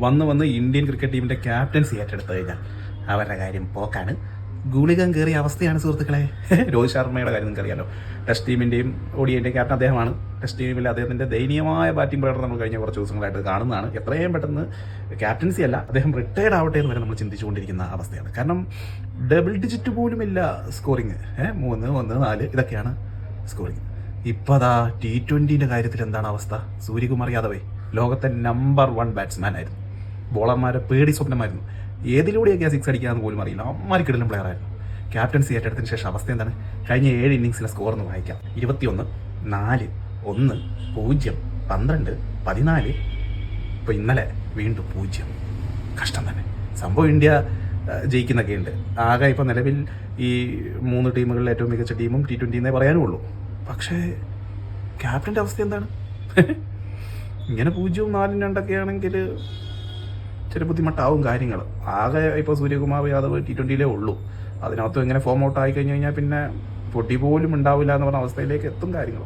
വന്ന് Indian cricket ടീമിൻ്റെ captaincy ഏറ്റെടുത്തു കഴിഞ്ഞാൽ അവരുടെ കാര്യം പോക്കാണ്. ഗുളികം കയറിയ അവസ്ഥയാണ് സുഹൃത്തുക്കളെ. രോഹിത് ശർമ്മയുടെ കാര്യം നിങ്ങൾക്ക് അറിയാലോ. ടെസ്റ്റ് ടീമിൻ്റെയും ODIൻ്റെയും ക്യാപ്റ്റൻ അദ്ദേഹമാണ്. ടെസ്റ്റ് ടീമിൽ അദ്ദേഹത്തിൻ്റെ ദയനീയമായ ബാറ്റിംഗ് പ്രകടനം നമ്മൾ കഴിഞ്ഞ കുറച്ച് ദിവസങ്ങളായിട്ട് കാണുന്നതാണ്. എത്രയും പെട്ടെന്ന് ക്യാപ്റ്റൻസി അല്ല, അദ്ദേഹം റിട്ടയർഡ് ആവട്ടെ എന്ന് വരെ നമ്മൾ ചിന്തിച്ചുകൊണ്ടിരിക്കുന്ന അവസ്ഥയാണ്. കാരണം ഡബിൾ ഡിജിറ്റ് പോലുമില്ല സ്കോറിങ്. 3, 1, 4 ഇതൊക്കെയാണ് സ്കോറിങ്. ഇപ്പോൾ അതാ T20 കാര്യത്തിൽ എന്താണ് അവസ്ഥ? സൂര്യകുമാർ യാദവേ ലോകത്തെ നമ്പർ 1 ബാറ്റ്സ്മാൻ ആയിരുന്നു. ബോളർമാരെ പേടി സ്വപ്നമായിരുന്നു. ഏതിലൂടെയൊക്കെ 6 അടിക്കാമെന്ന് പോലും അറിയില്ല. അമ്മാരിക്കിടലും പ്ലെയർ ആയിരുന്നു. ക്യാപ്റ്റൻസി ഏറ്റെടുത്തതിന് ശേഷം അവസ്ഥ എന്താണ്? കഴിഞ്ഞ 7 ഇന്നിങ്സിലെ സ്കോർ ഒന്ന് വായിക്കാം. 21, 4, 1, 0, 12, 14. ഇപ്പോൾ ഇന്നലെ വീണ്ടും 0. കഷ്ടം തന്നെ. സംഭവം ഇന്ത്യ ജയിക്കുന്നൊക്കെ ഉണ്ട്. ആകെ ഇപ്പോൾ നിലവിൽ ഈ 3 ടീമുകളിൽ ഏറ്റവും മികച്ച ടീമും T20 എന്നേ പറയാനുള്ളൂ. പക്ഷേ ക്യാപ്റ്റൻ്റെ അവസ്ഥ എന്താണ്? ഇങ്ങനെ 0, 4, 2 ആണെങ്കിൽ ചെറിയ ബുദ്ധിമുട്ടാവും കാര്യങ്ങൾ. ആകെ ഇപ്പോൾ സൂര്യകുമാർ യാദവ് T20 ഉള്ളൂ. അതിനകത്തും ഇങ്ങനെ ഫോം ഔട്ട് ആയി കഴിഞ്ഞ് കഴിഞ്ഞാൽ പിന്നെ പൊടി പോലും ഉണ്ടാവില്ല എന്ന് പറഞ്ഞ അവസ്ഥയിലേക്ക് എത്തും കാര്യങ്ങൾ.